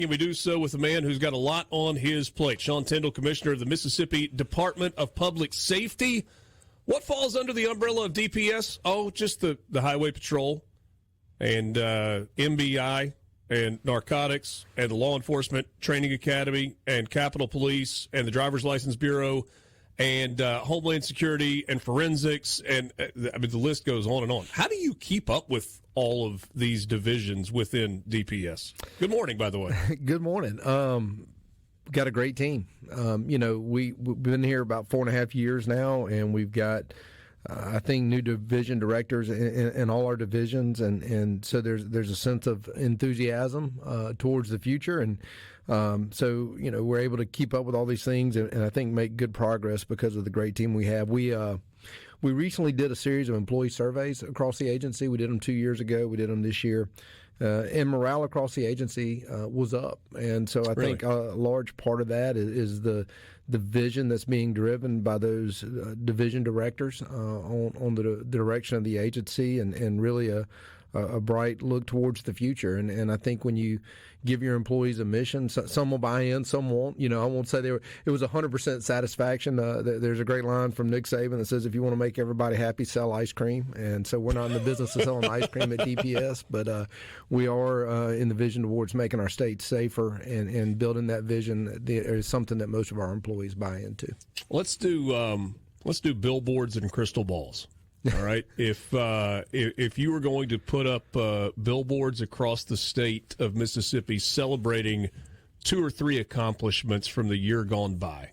And we do so with a man who's got a lot on his plate. Sean Tindell, Commissioner of the Mississippi Department of Public Safety. What falls under the umbrella of DPS? Oh, just the Highway Patrol and MBI and narcotics and the Law Enforcement Training Academy and Capitol Police and the Driver's License Bureau and Homeland Security and forensics. And I mean, the list goes on and on. How do you keep up with all of these divisions within DPS? Good morning, by the way. Good morning. Got a great team. We've been here about 4.5 years now, and we've got, I think, new division directors in all our divisions, and so there's a sense of enthusiasm towards the future, and so we're able to keep up with all these things, and I think make good progress because of the great team we have. We recently did a series of employee surveys across the agency. We did them 2 years ago. We did them this year. And morale across the agency was up. And so I think a large part of that is the vision that's being driven by those division directors on the direction of the agency and really a bright look towards the future. And I think when you give your employees a mission, some will buy in, some won't. I won't say it was 100% satisfaction. There's a great line from Nick Saban that says, if you want to make everybody happy, sell ice cream. And so we're not in the business of selling ice cream at DPS, but we are in the vision towards making our state safer and building that vision is something that most of our employees buy into. Let's do billboards and crystal balls. All right. If you were going to put up billboards across the state of Mississippi celebrating 2 or 3 accomplishments from the year gone by,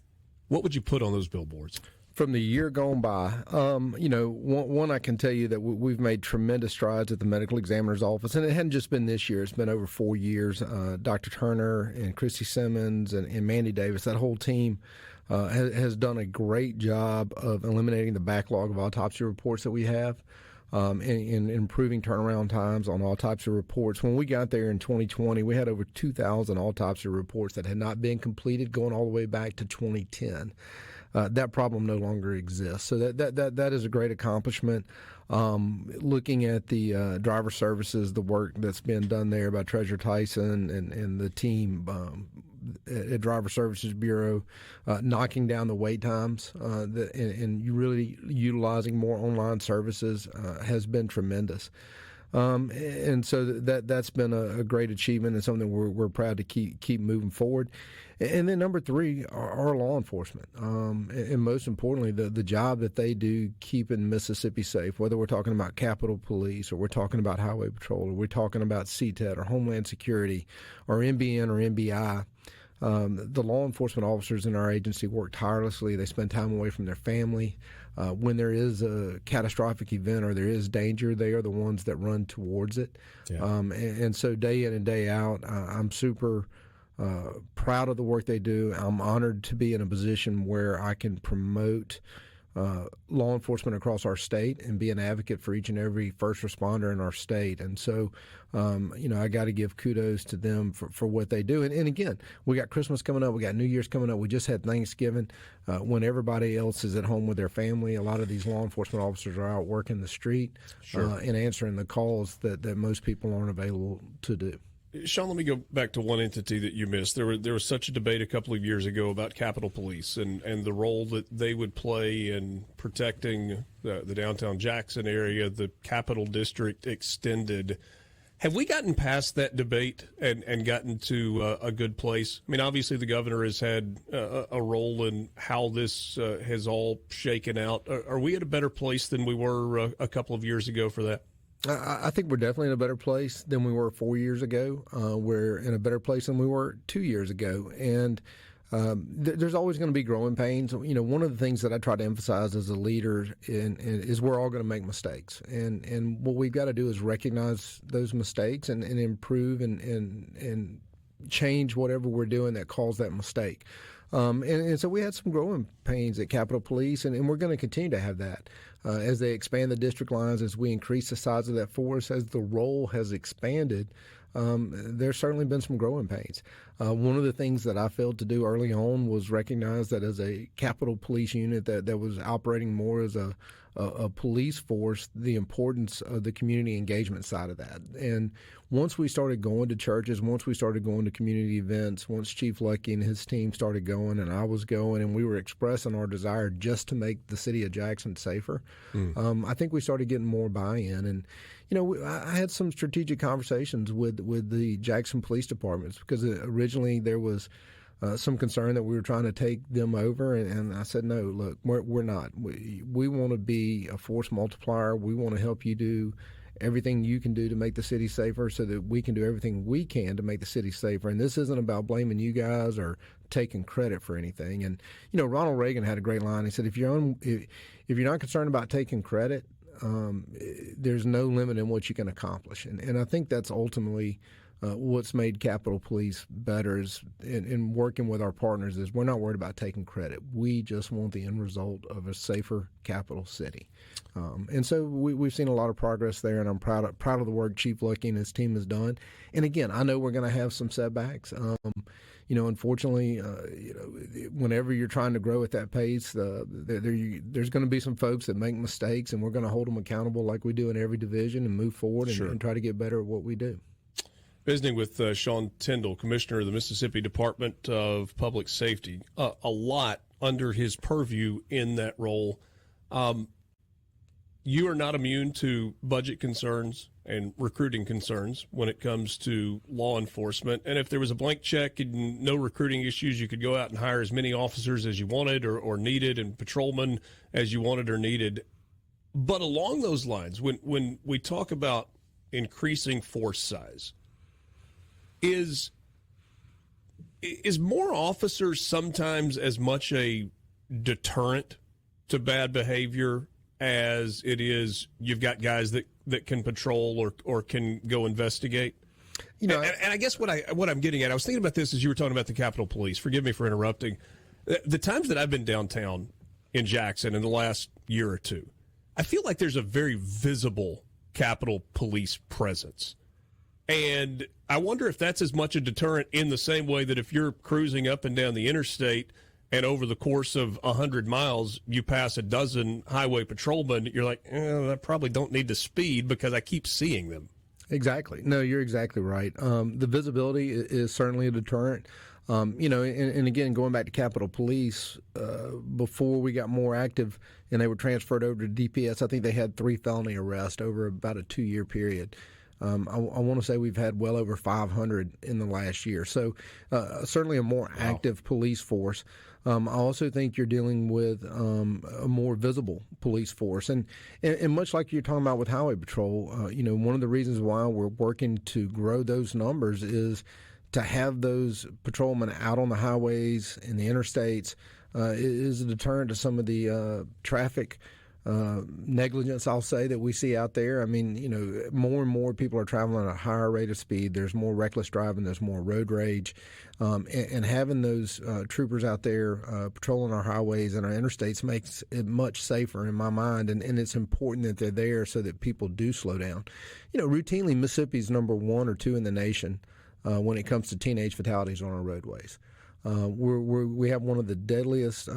what would you put on those billboards? From the year gone by, one I can tell you that we've made tremendous strides at the medical examiner's office, and it hadn't just been this year; it's been over 4 years. Dr. Turner and Christy Simmons and Mandy Davis, that whole team has done a great job of eliminating the backlog of autopsy reports that we have. And improving turnaround times on autopsy reports. When we got there in 2020, we had over 2,000 autopsy reports that had not been completed, going all the way back to 2010. That problem no longer exists. So that is a great accomplishment. Looking at the driver services, the work that's been done there by Treasurer Tyson and the team at Driver Services Bureau, knocking down the wait times and really utilizing more online services has been tremendous. And so that's been a great achievement and something we're proud to keep moving forward. And then number 3, our law enforcement, and most importantly, the job that they do keeping Mississippi safe. Whether we're talking about Capitol Police, or we're talking about Highway Patrol, or we're talking about CTED or Homeland Security, or MBN or MBI. The law enforcement officers in our agency work tirelessly. They spend time away from their family. When there is a catastrophic event or there is danger, they are the ones that run towards it. Yeah. And so day in and day out, I'm super proud of the work they do. I'm honored to be in a position where I can promote law enforcement across our state and be an advocate for each and every first responder in our state. And so, I got to give kudos to them for what they do. And again, we got Christmas coming up. We got New Year's coming up. We just had Thanksgiving. When everybody else is at home with their family, a lot of these law enforcement officers are out working the street and answering the calls that most people aren't available to do. Sean, let me go back to one entity that you missed. There was such a debate a couple of years ago about Capitol Police and the role that they would play in protecting the downtown Jackson area, the Capital District extended. Have we gotten past that debate and gotten to a good place? I mean, obviously the governor has had a role in how this has all shaken out. Are we at a better place than we were a couple of years ago for that? I think we're definitely in a better place than we were 4 years ago. We're in a better place than we were 2 years ago. And there's always going to be growing pains. One of the things that I try to emphasize as a leader is we're all going to make mistakes. And what we've got to do is recognize those mistakes and improve and change whatever we're doing that caused that mistake. And so we had some growing pains at Capitol Police, and we're going to continue to have that as they expand the district lines, as we increase the size of that force, as the role has expanded. There's certainly been some growing pains. One of the things that I failed to do early on was recognize that as a Capitol Police unit that was operating more as a a police force, the importance of the community engagement side of that. And once we started going to churches, once we started going to community events, once Chief Lucky and his team started going and I was going and we were expressing our desire just to make the city of Jackson safer, I think we started getting more buy-in. And, I had some strategic conversations with the Jackson Police Departments because originally there was some concern that we were trying to take them over, and I said, no, look, we're not. We want to be a force multiplier. We want to help you do everything you can do to make the city safer so that we can do everything we can to make the city safer. And this isn't about blaming you guys or taking credit for anything. And, Ronald Reagan had a great line. He said, if you're not concerned about taking credit, there's no limit in what you can accomplish. And I think that's ultimately what's made Capitol Police better is in working with our partners is we're not worried about taking credit. We just want the end result of a safer capital city. And so we've seen a lot of progress there, and I'm proud of the work Chief Lucky and his team has done. And again, I know we're going to have some setbacks. Unfortunately, whenever you're trying to grow at that pace, there's going to be some folks that make mistakes, and we're going to hold them accountable like we do in every division and move forward and try to get better at what we do. Visiting with Sean Tindell, Commissioner of the Mississippi Department of Public Safety. A lot under his purview in that role. You are not immune to budget concerns and recruiting concerns when it comes to law enforcement. And if there was a blank check and no recruiting issues, you could go out and hire as many officers as you wanted or needed and patrolmen as you wanted or needed. But along those lines, when we talk about increasing force size, is more officers sometimes as much a deterrent to bad behavior as it is you've got guys that can patrol or can go investigate? And I guess what I'm getting at, I was thinking about this as you were talking about the Capitol Police. Forgive me for interrupting. The times that I've been downtown in Jackson in the last year or two, I feel like there's a very visible Capitol Police presence. And I wonder if that's as much a deterrent in the same way that if you're cruising up and down the interstate and over the course of 100 miles, you pass a dozen highway patrolmen, you're like, I probably don't need to speed because I keep seeing them. Exactly. No, you're exactly right. The visibility is certainly a deterrent. And again, going back to Capitol Police, before we got more active and they were transferred over to DPS, I think they had 3 felony arrests over about a 2-year period. I want to say we've had well over 500 in the last year. So certainly a more active police force. I also think you're dealing with a more visible police force. And much like you're talking about with Highway Patrol, one of the reasons why we're working to grow those numbers is to have those patrolmen out on the highways and the interstates is a deterrent to some of the traffic negligence, I'll say, that we see out there. I mean, more and more people are traveling at a higher rate of speed. There's more reckless driving. There's more road rage. And having those troopers out there patrolling our highways and our interstates makes it much safer in my mind. And it's important that they're there so that people do slow down. Routinely, Mississippi's number 1 or 2 in the nation when it comes to teenage fatalities on our roadways. We have one of the deadliest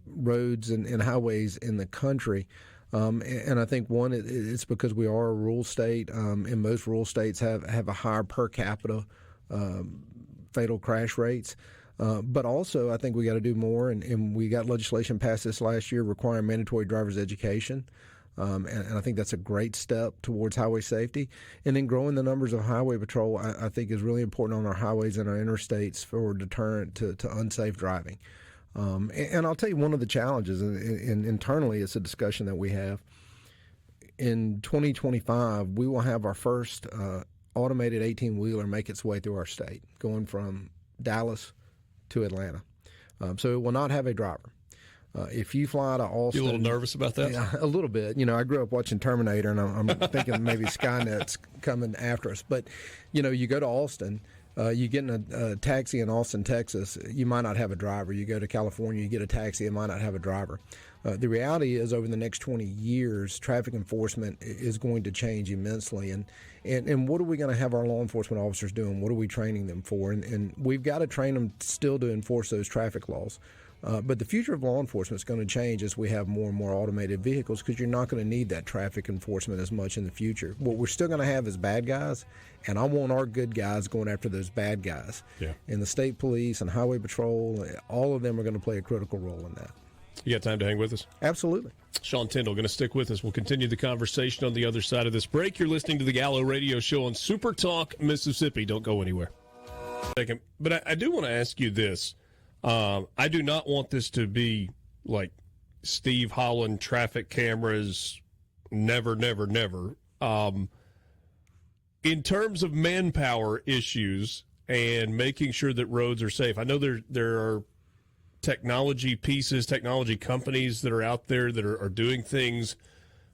roads and highways in the country. And I think, one, it's because we are a rural state, and most rural states have a higher per capita fatal crash rates. But also, I think we got to do more, and we got legislation passed this last year requiring mandatory driver's education. And I think that's a great step towards highway safety. And then growing the numbers of highway patrol, I think, is really important on our highways and our interstates for deterrent to unsafe driving. And I'll tell you one of the challenges, and internally it's a discussion that we have. In 2025, we will have our first automated 18-wheeler make its way through our state, going from Dallas to Atlanta. So it will not have a driver. If you fly to Austin... You a little nervous about that? Yeah, a little bit. I grew up watching Terminator, and I'm thinking maybe Skynet's coming after us. But, you go to Austin... you get in a taxi in Austin, Texas, you might not have a driver. You go to California, you get a taxi, it might not have a driver. The reality is over the next 20 years, traffic enforcement is going to change immensely. And what are we going to have our law enforcement officers doing? What are we training them for? And we've got to train them still to enforce those traffic laws. But the future of law enforcement is going to change as we have more and more automated vehicles, because you're not going to need that traffic enforcement as much in the future. What we're still going to have is bad guys, and I want our good guys going after those bad guys. Yeah. And the state police and highway patrol, all of them are going to play a critical role in that. You got time to hang with us? Absolutely. Sean Tindell going to stick with us. We'll continue the conversation on the other side of this break. You're listening to the Gallo Radio Show on SuperTalk, Mississippi. Don't go anywhere. But I do want to ask you this. I do not want this to be like Steve Holland traffic cameras, never, never, never. In terms of manpower issues and making sure that roads are safe, I know there are technology pieces, technology companies that are out there that are doing things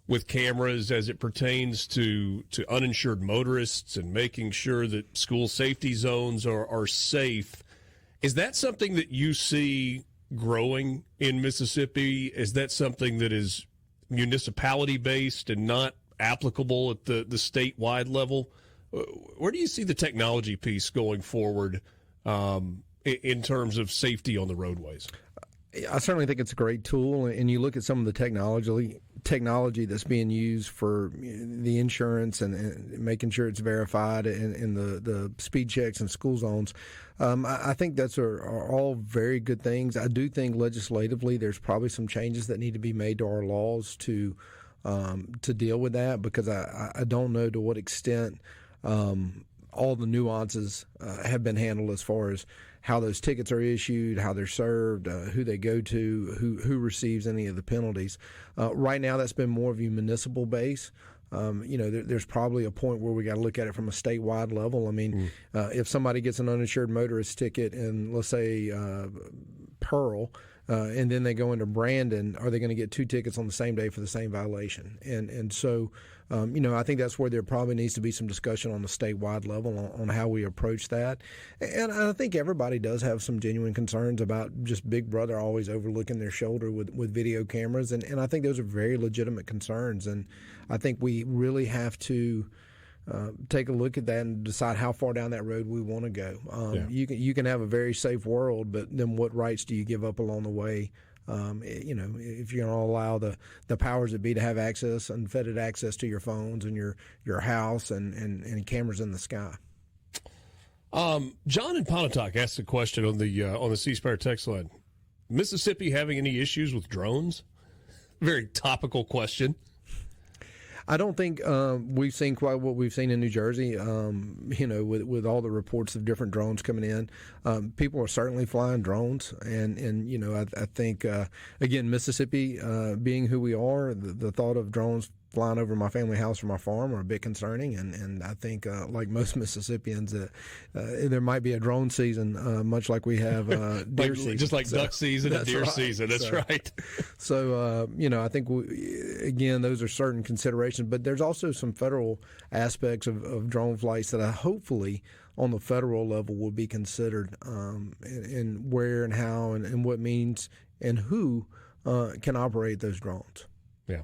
with cameras as it pertains to uninsured motorists and making sure that school safety zones are safe. Is that something that you see growing in Mississippi? Is that something that is municipality-based and not applicable at the statewide level? Where do you see the technology piece going forward in terms of safety on the roadways? I certainly think it's a great tool, and you look at some of the technology that's being used for the insurance and making sure it's verified in the speed checks and school zones. I think that's are all very good things. I do think legislatively there's probably some changes that need to be made to our laws to deal with that, because I don't know to what extent all the nuances have been handled as far as how those tickets are issued, how they're served, who they go to, who receives any of the penalties. Right now, that's been more of a municipal base. There's probably a point where we got to look at it from a statewide level. I mean, if somebody gets an uninsured motorist ticket in, let's say, Pearl, and then they go into Brandon, are they going to get 2 tickets on the same day for the same violation? And so, I think that's where there probably needs to be some discussion on the statewide level on how we approach that. And I think everybody does have some genuine concerns about just Big Brother always overlooking their shoulder with video cameras. And I think those are very legitimate concerns. And I think we really have to take a look at that and decide how far down that road we want to go. You can have a very safe world, but then what rights do you give up along the way? If you're going to allow the powers that be to have access, unfettered access to your phones and your house and cameras in the sky. John in Pontotoc asked a question on the C Spire text line. Mississippi having any issues with drones? Very topical question. I don't think we've seen quite what we've seen in New Jersey, with all the reports of different drones coming in. People are certainly flying drones. And I think, again, Mississippi, being who we are, the thought of drones flying over my family house or my farm are a bit concerning. And I think, like most Mississippians, there might be a drone season, much like we have deer season. Just like duck season and deer season. That's right. So, I think, again, those are certain considerations. But there's also some federal aspects of drone flights that I hopefully on the federal level will be considered, and where and how and what means and who can operate those drones. Yeah.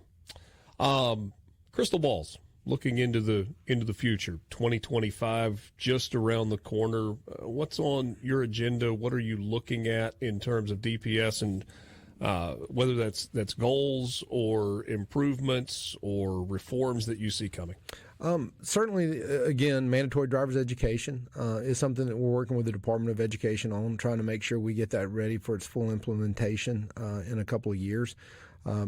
Crystal balls, looking into the future, 2025 just around the corner. What's on your agenda? What are you looking at in terms of DPS, and whether that's goals or improvements or reforms that you see coming? Certainly, again, mandatory driver's education is something that we're working with the Department of Education on, trying to make sure we get that ready for its full implementation in a couple of years.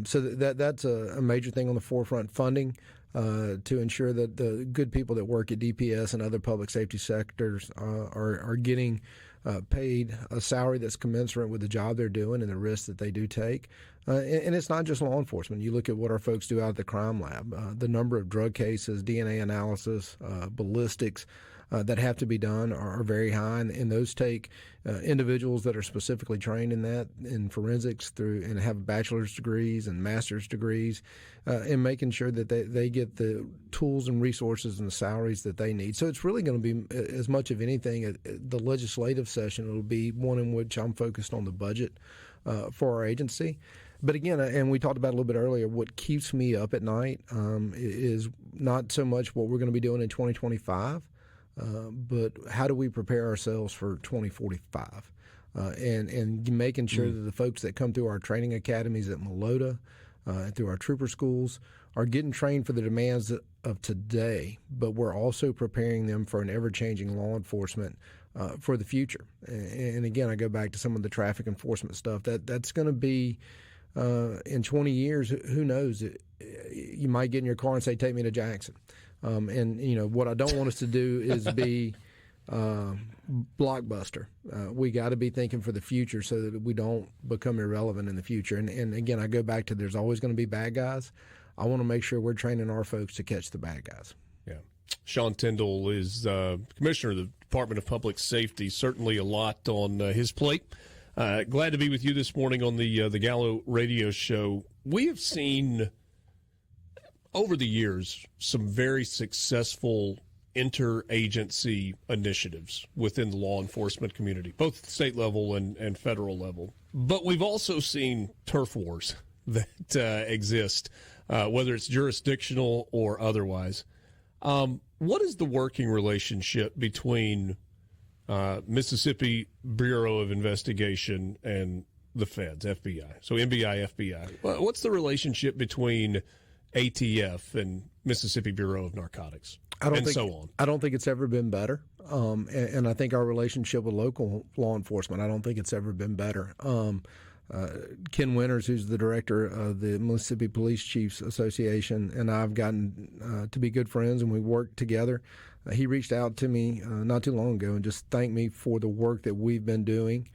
So that's a major thing on the forefront. Funding to ensure that the good people that work at DPS and other public safety sectors are getting paid a salary that's commensurate with the job they're doing and the risks that they do take. And it's not just law enforcement. You look at what our folks do out at the crime lab. The number of drug cases, DNA analysis, ballistics that have to be done are very high, and those take individuals that are specifically trained in that, in forensics, and have bachelor's degrees and master's degrees, and making sure that they get the tools and resources and the salaries that they need. So it's really going to be, as much of anything, the legislative session will be one in which I'm focused on the budget for our agency. But again, and we talked about a little bit earlier, what keeps me up at night is not so much what we're going to be doing in 2025, but how do we prepare ourselves for 2045? and making sure that the folks that come through our training academies at MELOTA, through our trooper schools, are getting trained for the demands of today, but we're also preparing them for an ever-changing law enforcement for the future. And again, I go back to some of the traffic enforcement stuff. That's going to be, in 20 years, who knows? You might get in your car and say, take me to Jackson. And, what I don't want us to do is be blockbuster. We got to be thinking for the future so that we don't become irrelevant in the future. And again, I go back to there's always going to be bad guys. I want to make sure we're training our folks to catch the bad guys. Yeah. Sean Tindell is Commissioner of the Department of Public Safety. Certainly a lot on his plate. Glad to be with you this morning on the Gallo Radio Show. We have seen over the years some very successful interagency initiatives within the law enforcement community, both at the state level and federal level. But we've also seen turf wars that exist, whether it's jurisdictional or otherwise. What is the working relationship between Mississippi Bureau of Investigation and the feds, FBI? So NBI, FBI. What's the relationship between ATF and Mississippi Bureau of Narcotics? I don't think it's ever been better. And I think our relationship with local law enforcement, I don't think it's ever been better. Ken Winters, who's the director of the Mississippi Police Chiefs Association, and I've gotten to be good friends, and we work together. He reached out to me not too long ago and just thanked me for the work that we've been doing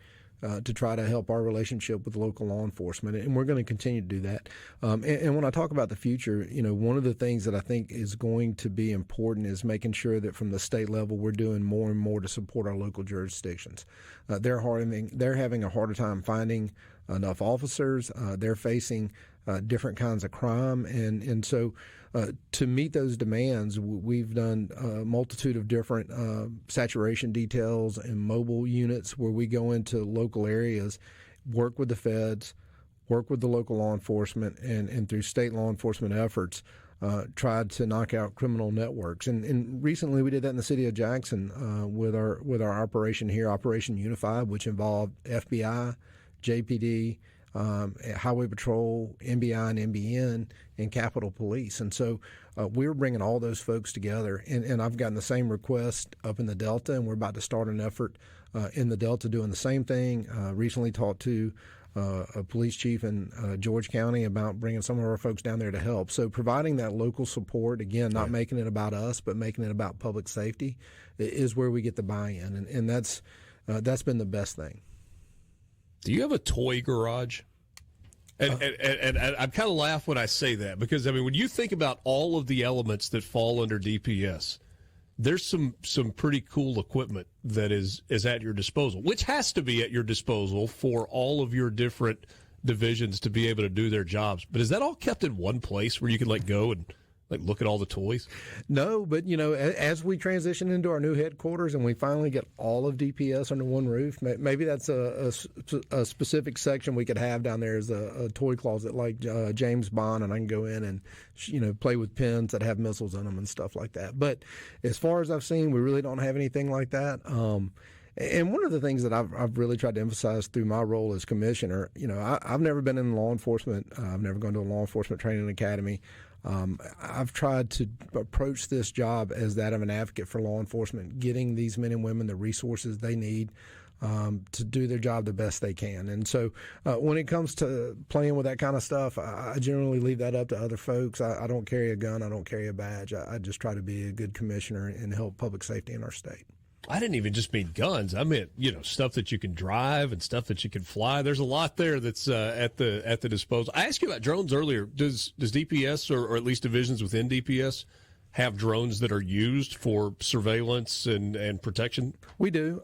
to try to help our relationship with local law enforcement, and we're going to continue to do that. And when I talk about the future, one of the things that I think is going to be important is making sure that from the state level we're doing more and more to support our local jurisdictions. They're having a harder time finding enough officers. They're facing different kinds of crime, and so to meet those demands, we've done a multitude of different saturation details and mobile units where we go into local areas, work with the feds, work with the local law enforcement, and through state law enforcement efforts, tried to knock out criminal networks. And recently we did that in the city of Jackson with our operation here, Operation Unified, which involved FBI, JPD, Highway Patrol, NBI and NBN, and Capitol Police. And so we're bringing all those folks together. And I've gotten the same request up in the Delta, and we're about to start an effort in the Delta doing the same thing. Recently talked to a police chief in George County about bringing some of our folks down there to help. So providing that local support, again, not making it about us, but making it about public safety, is where we get the buy-in. And that's been the best thing. Do you have a toy garage? And I kind of laugh when I say that because, when you think about all of the elements that fall under DPS, there's some pretty cool equipment that is at your disposal, which has to be at your disposal for all of your different divisions to be able to do their jobs. But is that all kept in one place where you can go and look at all the toys? No, but as we transition into our new headquarters and we finally get all of DPS under one roof, maybe that's a specific section we could have down there as a toy closet like James Bond, and I can go in and play with pins that have missiles in them and stuff like that. But as far as I've seen, we really don't have anything like that. And one of the things that I've really tried to emphasize through my role as commissioner, I've never been in law enforcement. I've never gone to a law enforcement training academy. I've tried to approach this job as that of an advocate for law enforcement, getting these men and women the resources they need to do their job the best they can. And so when it comes to playing with that kind of stuff, I generally leave that up to other folks. I don't carry a gun. I don't carry a badge. I just try to be a good commissioner and help public safety in our state. I didn't even just mean guns. I meant, stuff that you can drive and stuff that you can fly. There's a lot there that's at the disposal. I asked you about drones earlier. Does DPS or at least divisions within DPS have drones that are used for surveillance and protection? We do.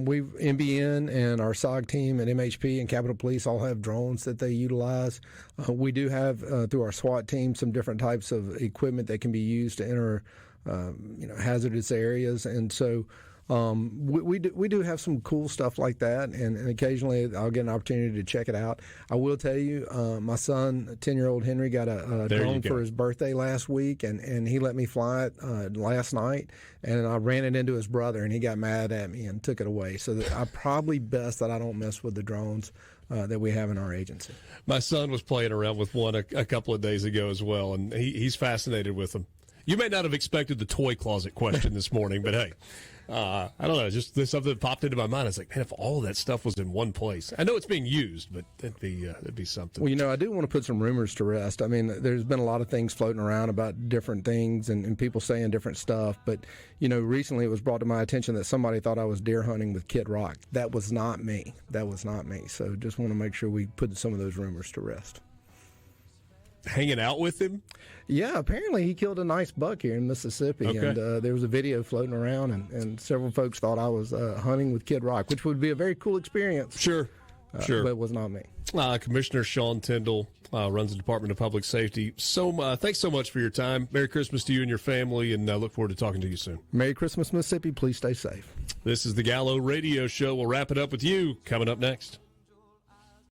We've NBN and our SOG team and MHP and Capitol Police all have drones that they utilize. We do have through our SWAT team some different types of equipment that can be used to enter hazardous areas, and so We do have some cool stuff like that, and occasionally I'll get an opportunity to check it out. I will tell you, my son, 10-year-old Henry, got a drone for his birthday last week, and he let me fly it last night, and I ran it into his brother, and he got mad at me and took it away. So I probably best that I don't mess with the drones that we have in our agency. My son was playing around with one a couple of days ago as well, and he's fascinated with them. You may not have expected the toy closet question this morning, but hey, I don't know. Just something that popped into my mind. I was like, man, if all of that stuff was in one place, I know it's being used, but that'd be something. Well, I do want to put some rumors to rest. I mean, there's been a lot of things floating around about different things and people saying different stuff. But recently it was brought to my attention that somebody thought I was deer hunting with Kid Rock. That was not me. So just want to make sure we put some of those rumors to rest. Hanging out with him? Yeah, apparently he killed a nice buck here in Mississippi, okay. And there was a video floating around, and several folks thought I was hunting with Kid Rock, which would be a very cool experience. Sure. But it was not me. Commissioner Sean Tindell runs the Department of Public Safety. So thanks so much for your time. Merry Christmas to you and your family, and I look forward to talking to you soon. Merry Christmas, Mississippi. Please stay safe. This is the Gallo Radio Show. We'll wrap it up with you coming up next.